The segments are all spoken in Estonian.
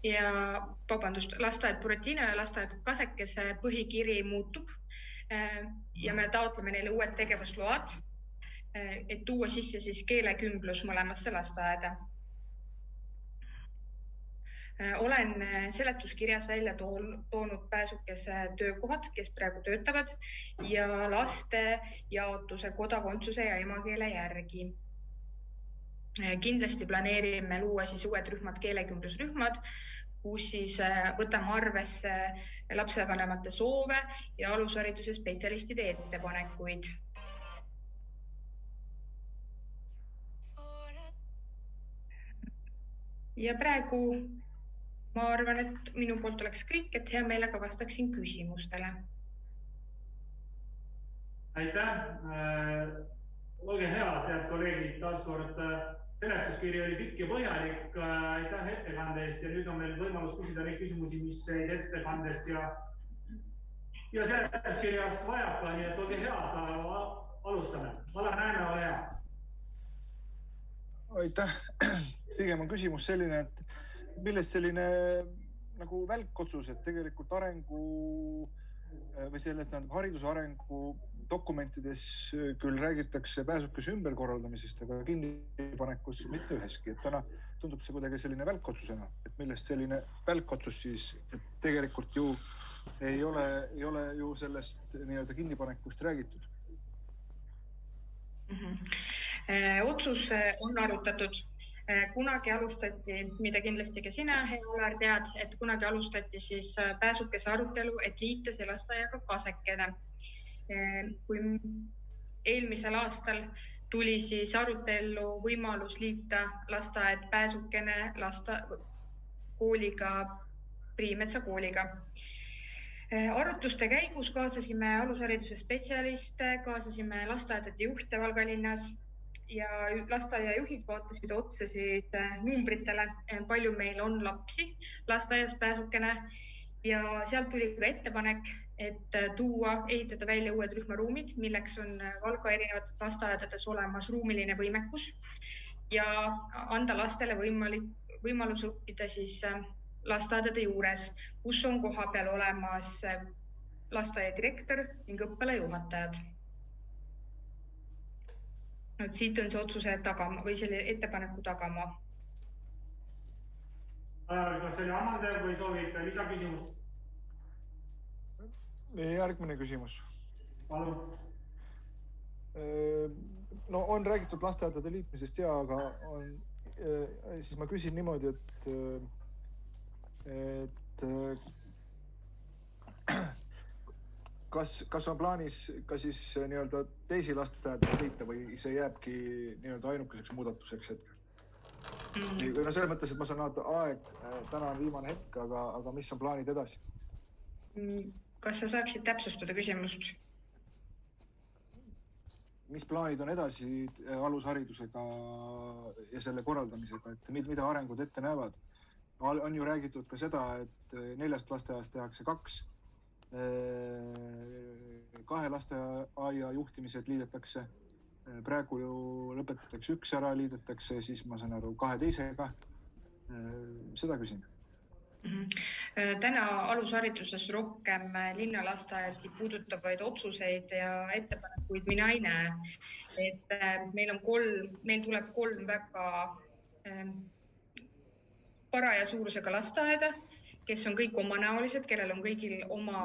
ja lasteaed Buratino ja lasteaed Kasekese põhikiri muutub ja me taotleme neile uued tegevusload, et tuua sisse siis keelekümblus mõlemasse lasteaeda. Olen seletuskirjas välja toonud Pääsukese töökohad, kes praegu töötavad ja laste jaotuse kodakondsuse ja emakeele järgi. Kindlasti planeerime luua siis uued rühmad, keelekümblusrühmad, kus siis võtame arvesse lapsevanemate soove ja alushariduse spetsialistide ettepanekuid. Ja praegu ma arvan, et minu poolt oleks kõik, et hea meelega vastaksin küsimustele. Aitäh! Olge head, head kolleegid, taaskord seletuskiri oli pikk ja põhjalik. Aitäh ettekande eest ja nüüd on meil võimalus küsida neid küsimusi, mis jäid ettekandest ja seletuskirjast vajaka, nii et olge head, alustame. Alar Näeme, ole hea. Aitäh! Pigem on küsimus selline, et millest selline nagu välkotsus, et tegelikult arengu või sellest hariduse arengu dokumentides küll räägitakse Pääsukese ümberkorraldamisest, aga kinnipanekus mitte üheski. Et täna tundub see kuidagi selline välkotsusena, et millest selline välkotsus siis, et tegelikult ju ei ole ju sellest nii-öelda kinnipanekust räägitud. Otsus on arutatud. Kunagi alustati, mida kindlasti ka sina, hea Alar, tead, et kunagi alustati siis Pääsukese arutelu, et liita see lasteaiaga Kasekene. Kui eelmisel aastal tuli siis arutellu võimalus liita lasteaed Pääsukene kooliga, Priimetsa kooliga. Arutluste käigus kaasasime alushariduse spetsialiste, kaasasime lasteaedade juhte Valgalinnas ja lasteaiajuhid vaatasid otsesid numbritele, palju meil on lapsi lasteaias Pääsukene ja sealt tuli ka ettepanek, et ehitada välja uued rühmaruumid, milleks on Valga erinevates lasteaedades olemas ruumiline võimekus ja anda lastele võimalus õppida siis lasteaedade juures, kus on kohapeal olemas lasteaia direktor ning õppealajuhatajad. Siit on see otsuse tagama või selle ettepaneku tagama. Kas see oli ammandav või soovib lisaküsimust? Järgmine küsimus. Palun. No on räägitud lasteaedade liitmisest ja, aga siis ma küsin niimoodi, et kas on plaanis ka siis nii-öelda teisi lasteaedade liita või see jääbki nii-öelda ainukeseks muudatuseks hetkel? No selles mõttes, et ma saan aeg, täna on viimane hetk, aga mis on plaanid edasi? Kas sa saaksid täpsustada küsimust? Mis plaanid on edasi alusharidusega ja selle korraldamisega, et mida arengud ette näevad? On ju räägitud ka seda, et 4 lasteaiast tehakse 2, 2 lasteaia juhtimised liidetakse, praegu ju lõpetatakse 1 ära, liidetakse siis ma saan aru 2 teisega, seda küsin. Täna alushariduses rohkem linnalasteaedi puudutavaid otsuseid ja ettepanekuid mina ei näe. Et meil tuleb 3 väga paraja suurusega lasteaeda, kes on kõik omanäolised, kellel on kõigil oma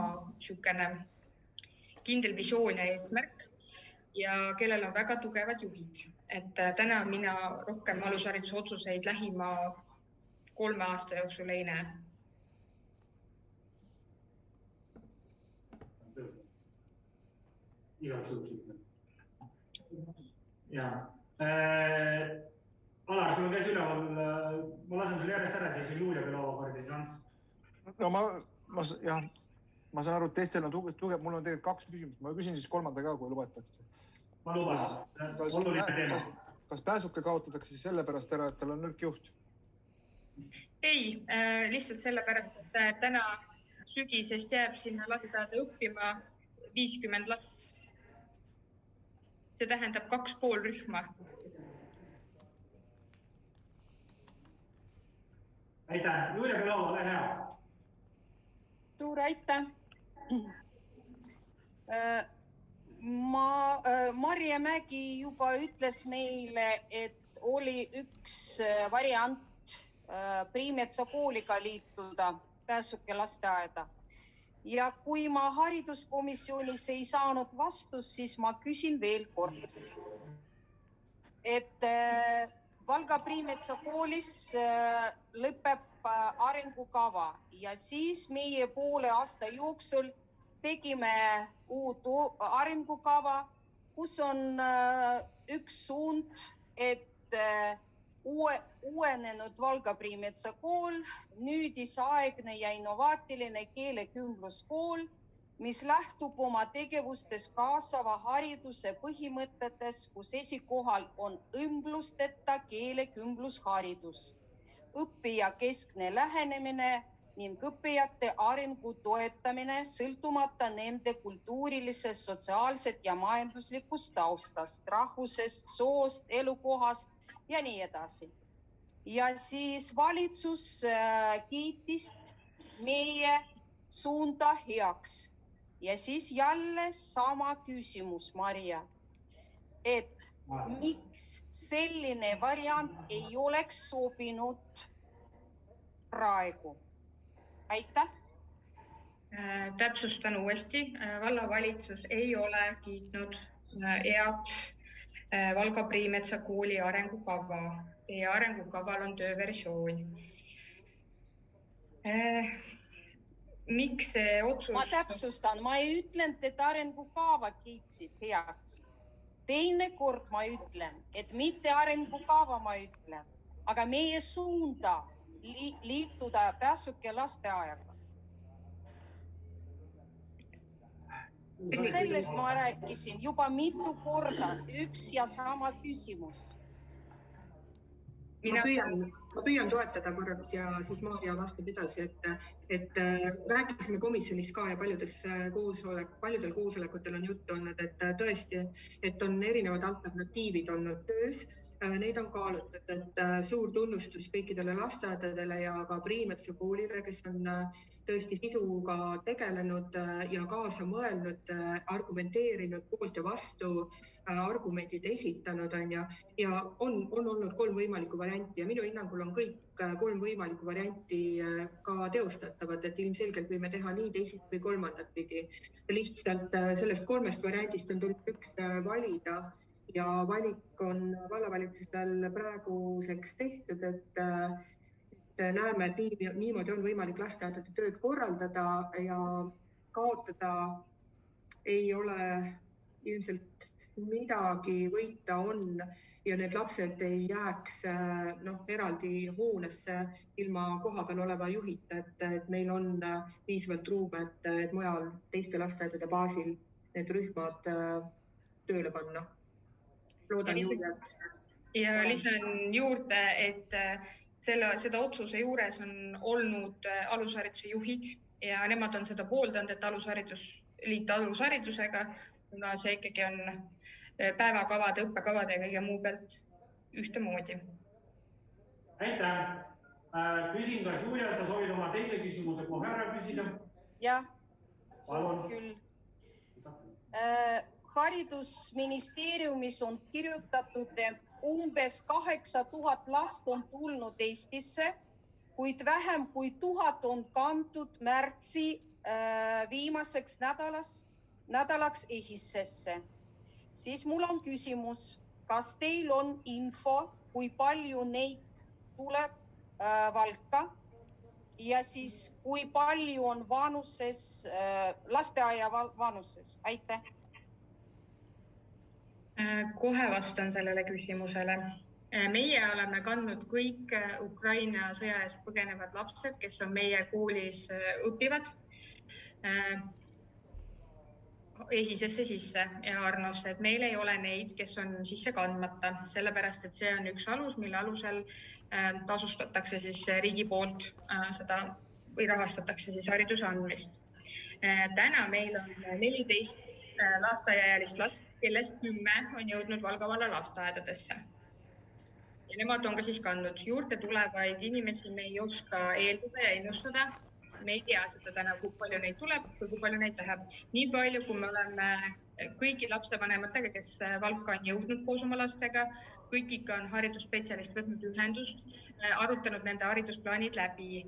kindel visioon ja eesmärk ja kellel on väga tugevad juhid. Et täna mina rohkem alushariduse otsuseid lähima 3 aasta jooksul ei näe. Igaks juhuks. Jaa. Alar, sul on käes üleval, ma lasen sulle järjest ära, siis on Julia Belova pardis Ants. No ma saan aru, et teistel on tugev, mul on tegelikult 2 küsimust, ma küsin siis 3. ka, kui lubatakse. Ma luban, oluline teema. Kas Pääsuke kaotatakse siis sellepärast ära, et tal on nõrk juht? Ei, lihtsalt sellepärast, et täna sügisest jääb sinna lasteaeda õppima 50 last. See tähendab 2,5 rühma. Aitäh. Julia Belova, ole hea. Suur aitäh. Marje Mägi juba ütles meile, et oli üks variant Priimetsa kooliga liituda Pääsuke lasteaeda. Ja kui ma hariduskomisjonis ei saanud vastust, siis ma küsin veel kord. Et Valga Priimetsa koolis lõpeb arengukava ja siis meie poole aasta jooksul tegime uut arengukava, kus on üks suund, et uuenenud Valga Priimetsa kool, nüüdisaegne ja innovaatiline keelekümbluskool, mis lähtub oma tegevustes kaasava hariduse põhimõtetes, kus esikohal on õmblusteta keelekümblusharidus, õppija keskne lähenemine ning õppijate arengu toetamine sõltumata nende kultuurilisest, sotsiaalset ja majanduslikust taustast, rahvusest, soost, elukohast ja nii edasi. Ja siis valitsus kiitis meie suunda heaks. Ja siis jälle sama küsimus, Marja, et miks selline variant ei oleks sobinud praegu? Aitäh. Täpsustan uuesti, vallavalitsus ei ole kiitnud heaks Valga Priimetsa kooli arengukava ja arengukaval on tööversioon. Miks see otsus... Ma täpsustan, ma ei ütlen, et arengukava kiitsid heaks. Teine kord ma ütlen, et mitte arengukava ma ütlen, aga meie suunda liituda Pääsuke lasteajaga. Sellest ma rääkisin juba mitu korda, üks ja sama küsimus. Ma püüan toetada korraks ja siis Maarja vastab edasi, et rääkisime komisjonis ka ja paljudel koosolekutel on juttu olnud, et tõesti, et on erinevad alternatiivid olnud töös. Neid on kaalutud, et suur tunnustus kõikidele lasteaedadele ja ka Priimetsa koolile, kes on tõesti sisuga tegelenud ja kaasa mõelnud, argumenteerinud poolt ja vastu, argumendid esitanud ja on olnud 3 võimalikku varianti ja minu hinnangul on kõik 3 võimalikku varianti ka teostatavad, et ilmselgelt võime teha nii teisest või kolmandat pidi. Lihtsalt sellest 3 variantist on tulnud üks valida ja valik on vallavalitsusel praeguseks tehtud, et näeme, et niimoodi on võimalik lasteaedade tööd korraldada ja kaotada ei ole ilmselt midagi võita on ja need lapsed ei jääks eraldi hoonesse ilma kohapeal oleva juhita, et meil on piisavalt ruume, et mujal teiste lasteaedade baasil need rühmad tööle panna. Loodan juurde. Ja lisan juurde, et seda otsuse juures on olnud alushariduse juhid ja nemad on seda pooldanud, et alusharidus liita alusharidusega, kuna see ikkagi on päevakavade, õppekavade ja kõige muu pealt ühtemoodi. Aitäh. Küsin, kas Julia, sa soovid oma teise küsimuse kohe ära küsida? Jah, soovin küll. Haridusministeeriumis on kirjutatud, et umbes 8000 last on tulnud Eestisse, kuid vähem kui 1000 on kantud märtsi viimaseks nädalaks EHIS-esse. Siis mul on küsimus, kas teil on info, kui palju neid tuleb Valka ja siis kui palju on vanuses, lasteaia vanuses? Aitäh. Kohe vastan sellele küsimusele. Meie oleme kandnud kõik Ukraina sõja eest põgenevad lapsed, kes on meie koolis õpivad, EHIS-esse sisse ja Arnosse, et meil ei ole neid, kes on sisse kandmata, sellepärast, et see on üks alus, mille alusel tasustatakse siis riigi poolt seda või rahastatakse siis hariduse andmist. Täna meil on 14 lasteaiaealist last, kellest 10 on jõudnud Valga valla lasteaedadesse. ja nemad on ka siis kandnud. Juurde tulevaid inimesi me ei oska eeldada ja ennustada. Me ei tea seda täna, kui palju neid tuleb või kui palju neid läheb. Nii palju, kui me oleme kõigi lapsevanematega, kes valka on jõudnud koos oma lastega, kõigiga on haridusspetsialist võtnud ühendust, arutanud nende haridusplaanid läbi.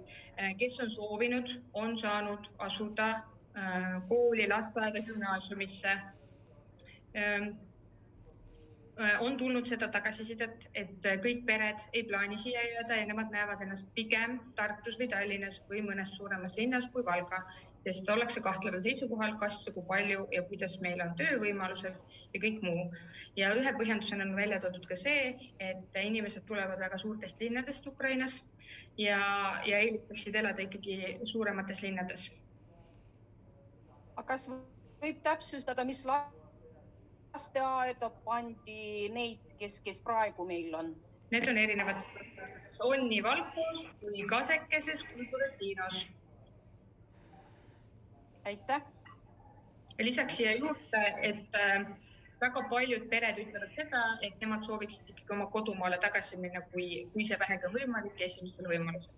Kes on soovinud, on saanud asuda kooli, lasteaeda, gümnaasiumisse. On tulnud seda tagasisidet, et kõik pered ei plaani siia jääda ja nemad näevad ennast pigem Tartus või Tallinnas või mõnes suuremas linnas kui Valga, sest ollakse kahtleval seisukohal, kas ja kui palju ja kuidas meil on töövõimalused ja kõik muu. Ja ühe põhjendusena on välja toodud ka see, et inimesed tulevad väga suurtest linnadest Ukrainas ja eelistaksid elada ikkagi suuremates linnades. Aga kas võib täpsustada, mis lasteaeda pandi neid, kes praegu meil on? Need on erinevad. On nii Valkos kui Kasekeses kui Buretinos. Aitäh. Ja lisaks siia juurde, et väga paljud pered ütlevad seda, et nemad sooviksid ikkagi oma kodumaale tagasi minna, kui see vähegi on võimalik esimestel võimalusel.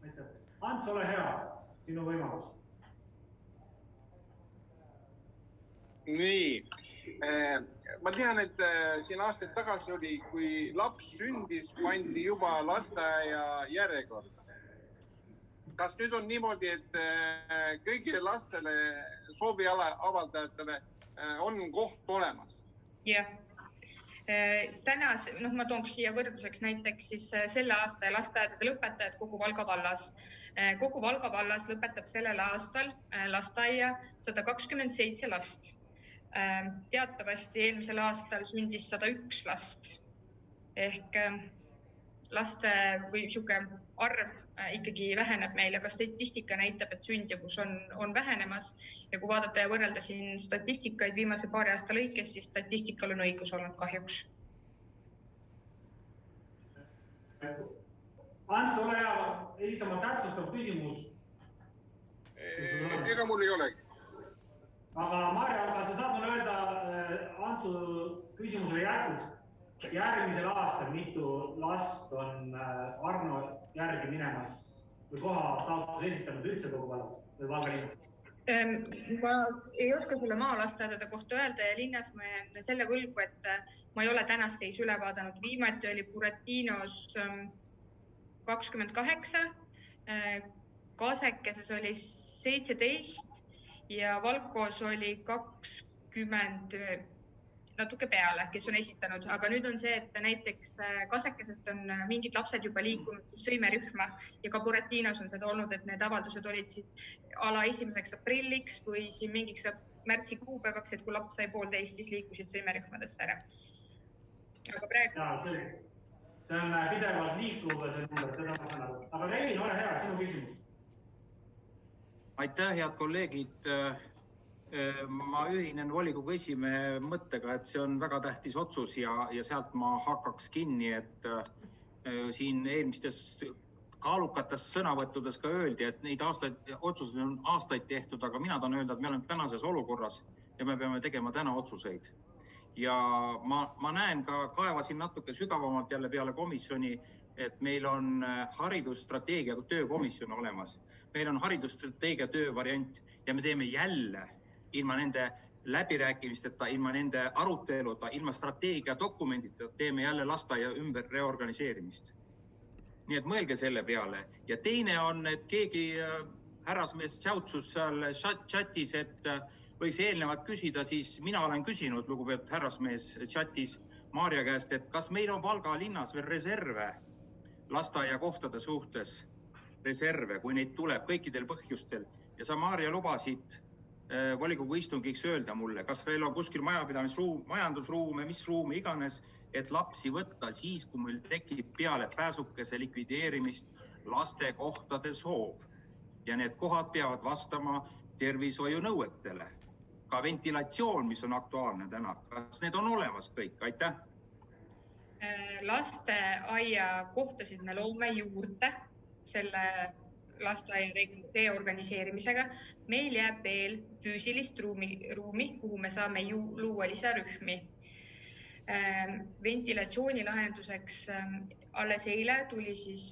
Aitäh. Ants, ole hea, sinu võimalus. Nii, ma tean, et siin aastaid tagasi oli, kui laps sündis, pandi juba lasteaia järjekorda. Kas nüüd on niimoodi, et kõigile lastele soovi avaldajatele on koht olemas? Jah. Täna, ma toonks siia võrdluseks näiteks siis selle aasta lasteaedade lõpetajad kogu Valga vallas. Kogu Valga vallas lõpetab sellel aastal lasteaia 127 last. Teatavasti eelmisel aastal sündis 101 last. Ehk laste või sihuke arv ikkagi väheneb meil, aga statistika näitab, et sündivus on vähenemas. Ja kui vaadata ja võrrelda siin statistikaid viimase paari aasta lõikes, siis statistikal on õigus olnud kahjuks. Ants, ole hea, esitama täpsustav küsimus. Ega mul ei olegi. Aga Marja, kas sa saad mulle öelda Antsu küsimusele jätkuks? Järgmisel aastal mitu last on Arno järgi minemas või koha taotluse esitanud üldse kogu vallas või Valga linnas? Ma ei oska sulle maalasteaedade kohta öelda ja linnas ma jään selle võlgu, et ma ei ole tänast seis üle vaadanud. Viimati oli Buretinos 28, Kasekeses oli 17 ja Valkos oli 20 natuke peale, kes on esitanud, aga nüüd on see, et näiteks Kasekesest on mingid lapsed juba liikunud sõimerühma ja ka Buretinos on seda olnud, et need avaldused olid siis ala 1. aprilliks või siin mingiks märtsi kuupäevaks, et kui laps sai 11, siis liikusid sõimerühmadesse ära. Aga praegu... See on pidevalt liikuva see number, teda ma saan aru. Aga Rein, ole hea, sinu küsimus. Aitäh, head kolleegid. Ma ühinen volikogu esimehe mõttega, et see on väga tähtis otsus ja sealt ma hakkaks kinni, et siin eelmistes kaalukates sõnavõttudes ka öeldi, et neid otsuseid on aastaid tehtud, aga mina tahan öelda, et me oleme tänases olukorras ja me peame tegema täna otsuseid. Ja ma näen ka, kaevasin natuke sügavamalt jälle peale komisjoni, et meil on haridusstrateegia töökomisjon olemas. Meil on haridusstrateegia töövariant ja me teeme jälle ilma nende läbirääkimisteta, ilma nende aruteluta, ilma strateegia dokumendita teeme jälle lasteaia ümber reorganiseerimist. Nii et mõelge selle peale. Ja teine on, et keegi härrasmees tšautsus seal chatis, et võiks eelnevalt küsida, siis mina olen küsinud, lugupeetud härrasmees chatis Maarja käest, et kas meil on Valga linnas veel reserve lasteaia kohtade suhtes, reserve, kui neid tuleb kõikidel põhjustel. Ja sa, Maarja, lubasid volikogu istungiks öelda mulle, kas veel on kuskil majapidamisruum, majandusruume, mis ruumi iganes, et lapsi võtta siis, kui meil tekib peale pääsukese likvideerimist lastekohtade soov. Ja need kohad peavad vastama tervishoiunõuetele. Ka ventilatsioon, mis on aktuaalne täna. Kas need on olemas kõik? Aitäh! Lasteaia kohtasid me loome juurde selle lasteaia reorganiseerimisega. Meil jääb veel füüsilist ruumi, kuhu me saame luua lisarühmi. Ventilatsioonilahenduseks alles eile tuli siis,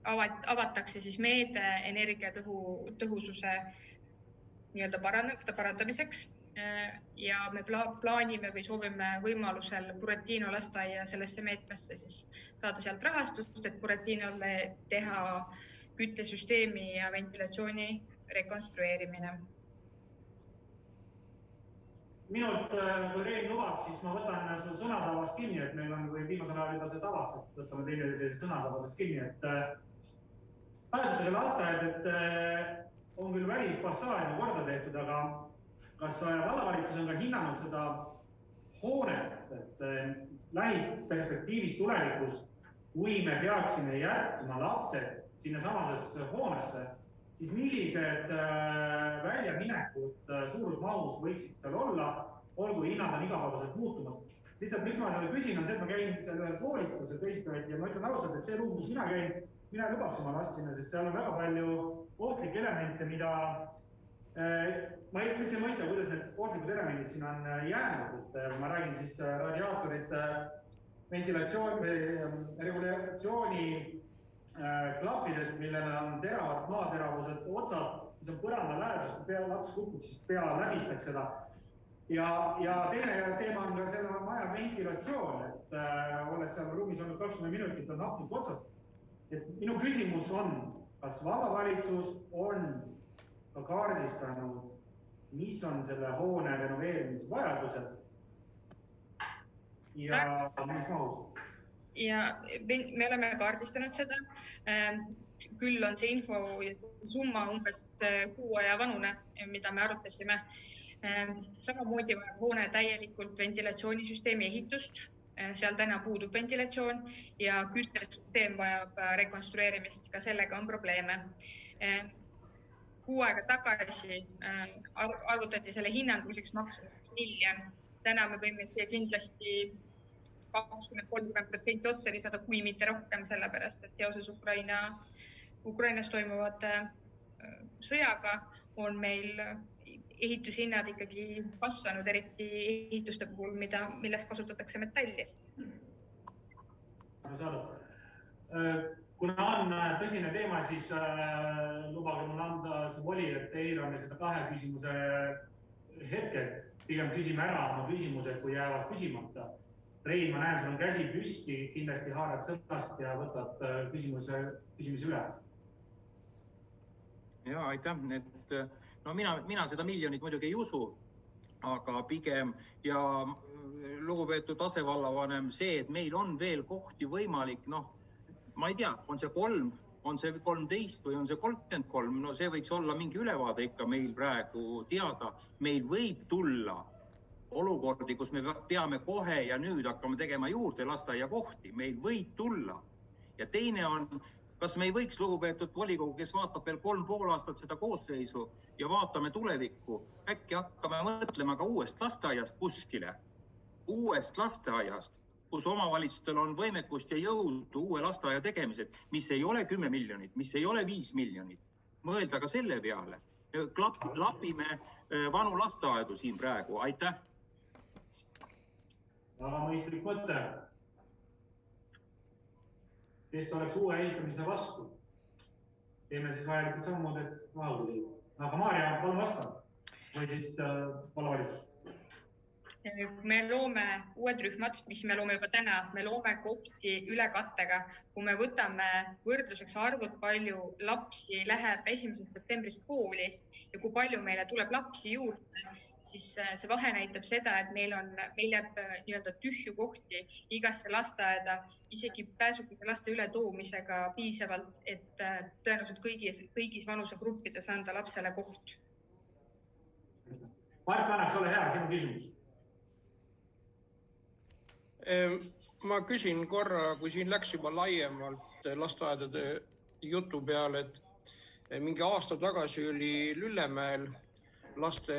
avatakse siis meede energiatõhususe parandamiseks ja me plaanime või soovime võimalusel Buratino lasteaia sellesse meetmesse siis saada sealt rahastust, et Buratinole teha küttesüsteemi ja ventilatsiooni rekonstrueerimine. Minult, kui Rein lubab, siis ma võtan sul sõnasabast kinni, et meil on viimasel ajal juba see tavaks, et võtame teile sõnasabadest kinni, et pääsukese lasteaed, et on küll välisfassaad korda tehtud, aga kas vallavalitsus on ka hinnanud seda hoonet, et lähiperspektiivis tulevikus, kui me peaksime jätma lapsed sinna samasesse hoonesse, siis millised väljaminekud suurusmahus võiksid seal olla, olgu hinnad on igapäevaselt muutumas. Lihtsalt, miks ma seda küsin, on see, et ma käin selle koolituse teisipäevad ja ma ütlen ausalt, et see ruum, kus mina käin, mina ei lubaks oma last sinna, sest seal on väga palju ohtlikke elemente, mida ma üldse ei mõista, kuidas need ohtlikud elemendid sinna on jäänud. Ma räägin siis radiaatorite ventilatsioon või regulatsiooni klappidest, millele on teravad maateravused otsad, mis on põranda lähedusest, kui laps kukub, siis pea läbistaks seda. Ja teine teema on ka selle maja ventilatsioon, et olles seal ruumis olnud 20 minutit on aknud otsas. Et minu küsimus on, kas vallavalitsus on ka kaardistanud, mis on selle hoone renoveerimisvajadused ja mis mahus? Ja me oleme kaardistanud seda. Küll on see info summa umbes kuu aja vanune, mida me arutasime. Samamoodi vajab hoone täielikult ventilatsioonisüsteemi ehitust. Seal täna puudub ventilatsioon ja küttesüsteem vajab rekonstrueerimist. Ka sellega on probleeme. Kuu aega tagasi arvutati selle hinnanguliseks maksumuseks 1 miljon. Täna me võime siia kindlasti 20-30% otsa lisada, kui mitte rohkem, sellepärast, et seoses Ukrainas toimuvate sõjaga on meil ehitushinnad ikkagi kasvanud, eriti ehituste puhul, milles kasutatakse metalli. Kuna on tõsine teema, siis lubage mul anda see voli, et eirame seda 2 küsimuse hetkel. Pigem küsime ära oma küsimused, kui jäävad küsimata. Rein, ma näen, sul on käsi püsti, kindlasti haarad sõnast ja võtad küsimusi üle. Ja, aitäh. No mina seda miljonit muidugi ei usu, aga pigem ja lugupeetud asevallavanem see, et meil on veel kohti võimalik, ma ei tea, on see 3, on see 13 või on see 33, no see võiks olla mingi ülevaade ikka meil praegu teada. Meil võib tulla olukordi, kus me peame kohe ja nüüd hakkame tegema juurde lasteaia kohti. Meil võib tulla. Ja teine on, kas me ei võiks lugupeetud volikogu, kes vaatab veel 3,5 aastat seda koosseisu ja vaatame tulevikku, äkki hakkame mõtlema ka uuest lasteaiast kuskile. Uuest lasteaiast, kus omavalitsustel on võimekust ja jõudu uue lasteaia tegemised, mis ei ole 10 miljonit, mis ei ole 5 miljonit. Mõelda ka selle peale. Lapime vanu lasteaedu siin praegu. Aitäh! Väga mõistlik mõte. Kes oleks uue ehitamise vastu? Teeme siis vajalikud sammud, et vahelda. Aga Maarja, palun vasta. Või siis vallavalitsus. Me loome uued rühmad, mis me loome juba täna. Me loome kohti üle kattega. Kui me võtame võrdluseks arvud, palju lapsi läheb 1. septembrist kooli ja kui palju meile tuleb lapsi juurde, siis see vahe näitab seda, et meil jääb tühju kohti igasse lasteaeda, isegi pääsukese laste ületoomisega piisavalt, et tõenäoliselt kõigis vanusegruppides anda lapsele koht. Mart Vannaks, ole hea, sinu küsimus. Ma küsin korra, kui siin läks juba laiemalt lasteaedade jutu peale, et mingi aasta tagasi oli Lüllemäel laste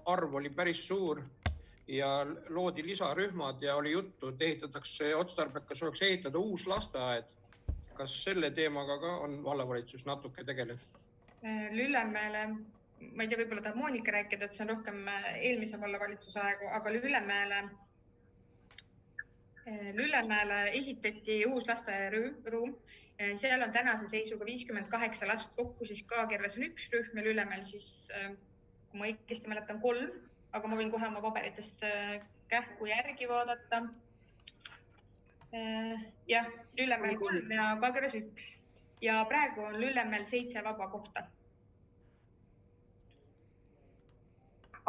arv oli päris suur ja loodi lisarühmad ja oli juttu, et ehitatakse otstarbekas oleks ehitada uus lasteaed. Kas selle teemaga ka on vallavalitsus natuke tegelenud? Lüllemäele, ma ei tea, võib-olla tahab Moonika rääkida, et see on rohkem eelmise vallavalitsuse aegu, aga Lüllemäele Lüllemäele ehitati uus lasteaiaruum. Seal on tänase seisuga 58 last kokku, siis K-Kerves on 1 rühm ja Lüllemäel siis, kui ma õigesti mäletan, 3, aga ma võin kohe oma paberitest kähku järgi vaadata. Jah, Lüllemäel 3 ja K-Kerves 1 ja praegu on Lüllemäel 7 vaba kohta.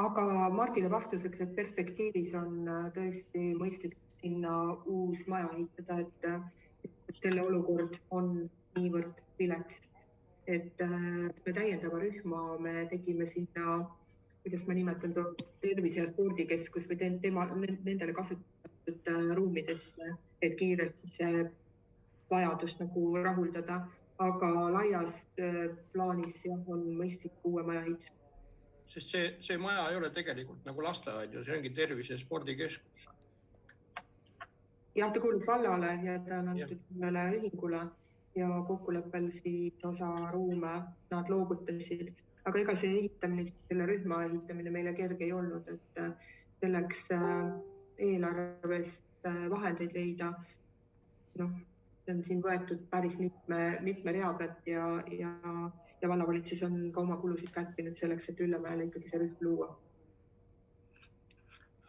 Aga Martile vastuseks, et perspektiivis on tõesti mõistlik sinna uus maja ehitada, et selle olukord on niivõrd vilets, et me täiendava rühma me tegime sinna, kuidas ma nimetan, tervise- ja spordikeskus või nendele kasutatud ruumidesse, et kiirelt see vajadust nagu rahuldada, aga laias plaanis on mõistlik uue maja ehitada. Sest see maja ei ole tegelikult nagu lasteaed, see ongi tervise- ja spordikeskus. Jah, ta kuulub vallale ja ta on antud sellele ühingule ja kokkuleppel siis osa ruume nad loovutasid. Aga ega see ehitamine, selle rühma ehitamine meile kerge ei olnud, et selleks eelarvest vahendeid leida. See on siin võetud päris mitme rea pealt ja vallavalitsus on ka oma kulusid kärpinud selleks, et Lüllemäele ikkagi see rühm luua.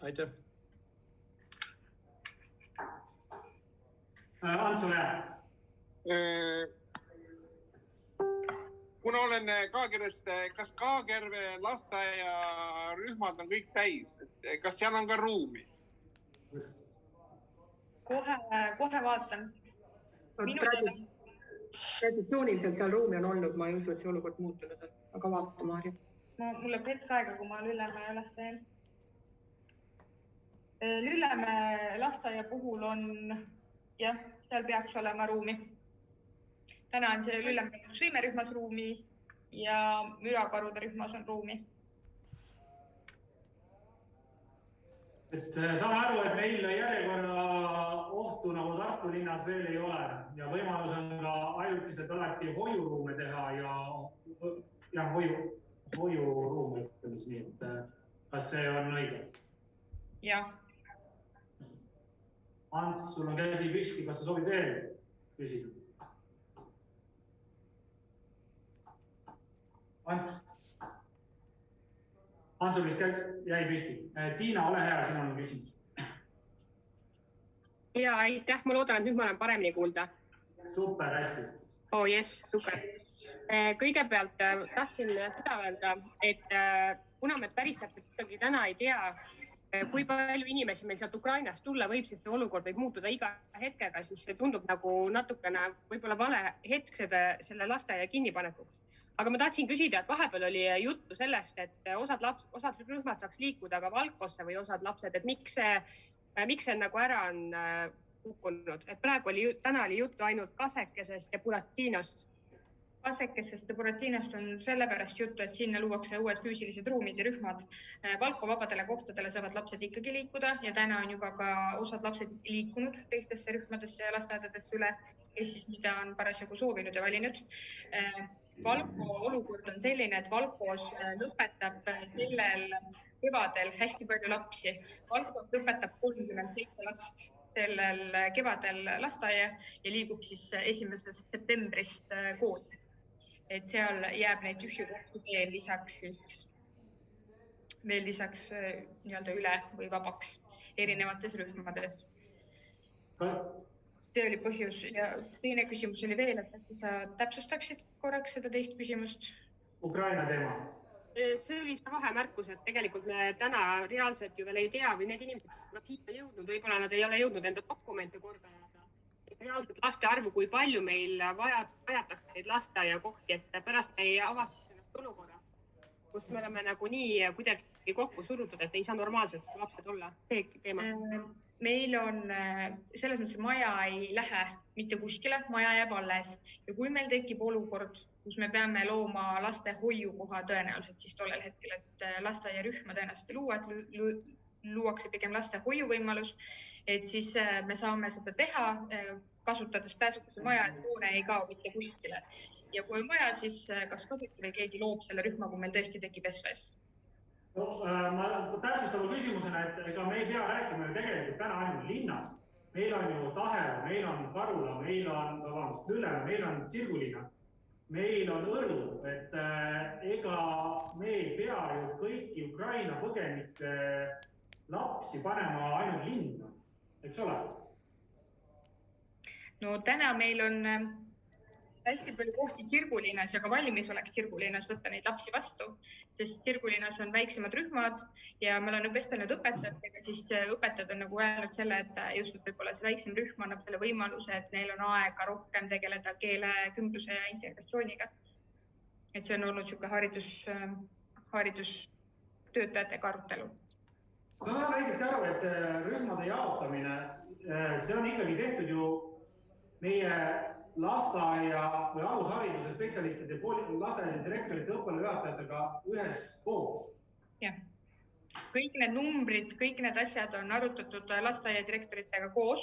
Aitäh. Ants, ole hea. Kuna olen K-Kervest, kas K-Kerve lasteaiarühmad on kõik täis? Kas seal on ka ruumi? Kohe vaatan. Traditsiooniliselt seal ruumi on olnud, ma ei usu, et see olukord muutunud on, aga vaata, Maarja. Mulle hetk aega, kui ma Lüllemäe üles teen. Lüllemäe lasteaia puhul on, jah, seal peaks olema ruumi. Täna on see Lüllemäe sõimerühmas ruumi ja mürakarude rühmas on ruumi. Et saame aru, et meil järjekorra ohtu nagu Tartu linnas veel ei ole ja võimalus on ka ajutiselt alati hoiuruume teha ja hoiuruume, ütleme nii, et kas see on õige? Jah. Ants, sul on käsi püsti, kas sa soovid veel küsida? Antsul vist jäi püsti. Tiina, ole hea, sinul on küsimus. Ja, aitäh. Ma loodan, et nüüd ma olen paremini kuulda. Super, hästi. Oh, yes, super. Kõigepealt tahtsin seda öelda, et kuna me päris täpselt ikkagi täna ei tea, kui palju inimesi meil sealt Ukrainast tulla võib, siis see olukord võib muutuda iga hetkega, siis see tundub nagu natukene võib-olla vale hetk selle lasteaia kinnipanekuks. Aga ma tahtsin küsida, et vahepeal oli juttu sellest, et osad rühmad saaks liikuda ka Valkosse või osad lapsed, et miks see nagu ära on kukkunud. Et täna oli juttu ainult Kasekesest ja Buratinost. Kasekesest ja Buratinost on sellepärast juttu, et sinna luuakse uued füüsilised ruumid ja rühmad. Valko vabadele kohtadele saavad lapsed ikkagi liikuda ja täna on juba ka osad lapsed liikunud teistesse rühmadesse ja lasteaedadesse üle, kes siis mida on parasjagu soovinud ja valinud. Valko olukord on selline, et Valkos lõpetab sellel kevadel hästi palju lapsi. Valkos lõpetab 37 last sellel kevadel lasteaia ja liigub siis 1. septembrist koos. Et seal jääb neid tühju kohti veel lisaks nii-öelda üle või vabaks erinevates rühmades. See oli põhjus ja teine küsimus oli veel, et sa täpsustaksid korraks seda teist küsimust? Ukraina teema. See oli see vahemärkus, et tegelikult me täna reaalselt ju veel ei tea või need inimesed, nad siit on jõudnud, võib-olla nad ei ole jõudnud enda dokumente korda jääda. Reaalselt laste arvu, kui palju meil vajatakse neid lasteaiakohti, et pärast me ei avasta sellest olukorrast, kus me oleme nagu nii kuidagi kokku surutud, et ei saa normaalselt lapsed olla. See teema. Meil on selles mõttes maja ei lähe mitte kuskile, maja jääb alles. Ja kui meil tekib olukord, kus me peame looma laste hoiukoha tõenäoliselt, siis tollel hetkel, et lasteaiarühma tõenäoliselt ei luua, et luuakse pigem laste hoiuvõimalus, et siis me saame seda teha, kasutades pääsukese maja, et hoone ei kao mitte kuskile. Ja kui on maja, siis kas Kaseki või keegi loob selle rühma, kui meil tõesti tekib SVS? No, ma täpsustava küsimusena, et ega me ei pea rääkima ju tegelikult täna ainult linnast, meil on ju Tahela, meil on Karula, meil on Lülemaa, meil on Sirgulina, meil on Õru, et ega me ei pea ju kõiki Ukraina põgenike lapsi panema ainult linna, eks ole? No täna meil on hästi palju kohti Sirgulinnas ja ka valmis oleks Sirgulinnas võtta neid lapsi vastu, sest Sirgulinnas on väiksemad rühmad ja me olen vestelnud õpetajatega, siis õpetajad on nagu öelnud selle, et just võib-olla see väiksem rühm annab selle võimaluse, et neil on aega rohkem tegeleda keelekümbluse ja integratsiooniga. Et see on olnud siuke haridustöötajatega arutelu. Ma saan õigesti aru, et see rühmade jaotamine, see on ikkagi tehtud ju meie lasteaia või alushariduse spetsialistide, lasteaia direktorite, õppealajuhatajatega ühes koos. Jah. Kõik need numbrid, kõik need asjad on arutatud lasteaia direktoritega koos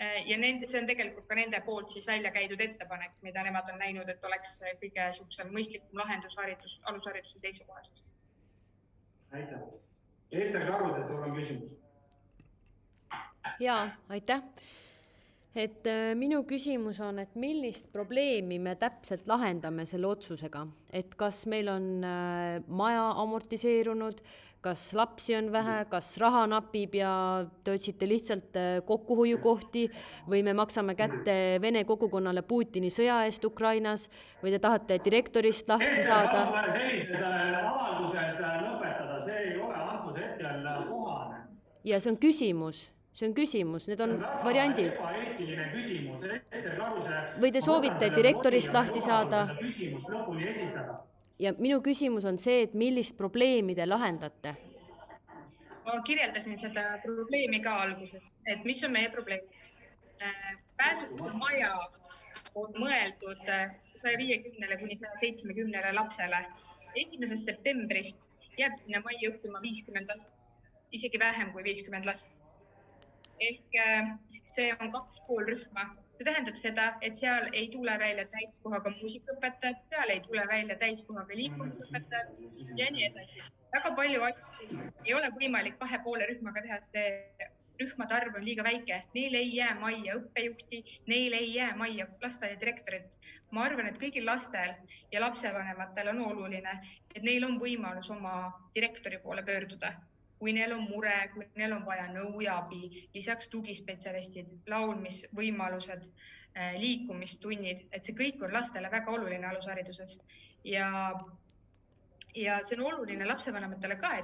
ja see on tegelikult ka nende poolt siis välja käidud ettepanek, mida nemad on näinud, et oleks kõige mõistlikum lahendus alushariduse seisukohast. Aitäh. Ester Karude, sul on küsimus. Jaa, aitäh. Et minu küsimus on, et millist probleemi me täpselt lahendame selle otsusega, et kas meil on maja amortiseerunud, kas lapsi on vähe, kas raha napib ja te otsite lihtsalt kokkuhoiukohti või me maksame kätte Vene kogukonnale Putini sõja eest Ukrainas või te tahate direktorist lahti saada? Sellised avaldused lõpetada, see ei ole antud hetkel kohane. Ja see on küsimus, need on variandid. Küsimus. Ester Karuse, või te soovite direktorist lahti saada? Küsimus lõpuni esitada. Ja minu küsimus on see, et millist probleemi te lahendate? Ma kirjeldasin seda probleemi ka alguses, et mis on meie probleem. Pääsutud maja on mõeldud 150 kuni 170 lapsele. 1. septembrist jääb sinna majja õppima 50 last, isegi vähem kui 50 last. Ehk see on 2,5 rühma. See tähendab seda, et seal ei tule välja täiskohaga muusikaõpetajad, seal ei tule välja täiskohaga liikumisõpetajad ja nii edasi. Väga palju asju ei ole võimalik 2,5 rühmaga teha, see rühmade arv on liiga väike. Neil ei jää majja õppejuhti, neil ei jää majja lasteaia direktorit. Ma arvan, et kõigil lastel ja lapsevanematel on oluline, et neil on võimalus oma direktori poole pöörduda. Kui neil on mure, kui neil on vaja nõu ja abi, lisaks tugispetsialistid, laulmisvõimalused, liikumistunnid, et see kõik on lastele väga oluline alushariduses. Ja see on oluline lapsevanematele ka,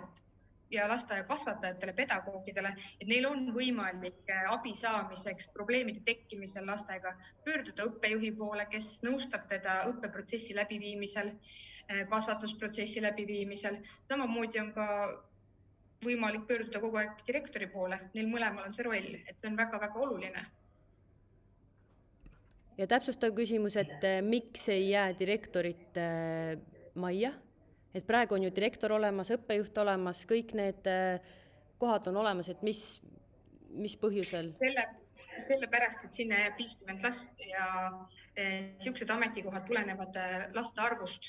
ja lasteaia kasvatajatele, pedagoogidele, et neil on võimalik abi saamiseks, probleemide tekkimisel lastega pöörduda õppejuhi poole, kes nõustab teda õppeprotsessi läbiviimisel, kasvatusprotsessi läbiviimisel. Samamoodi on ka võimalik pöörduda kogu aeg direktori poole. Neil mõlemal on see roll, et see on väga-väga oluline. Ja täpsustav küsimus, et miks ei jää direktorit majja? Et praegu on ju direktor olemas, õppejuht olemas, kõik need kohad on olemas, et mis põhjusel? Sellepärast, et sinna jääb 50 last ja siuksed ametikohad tulenevad laste arvust.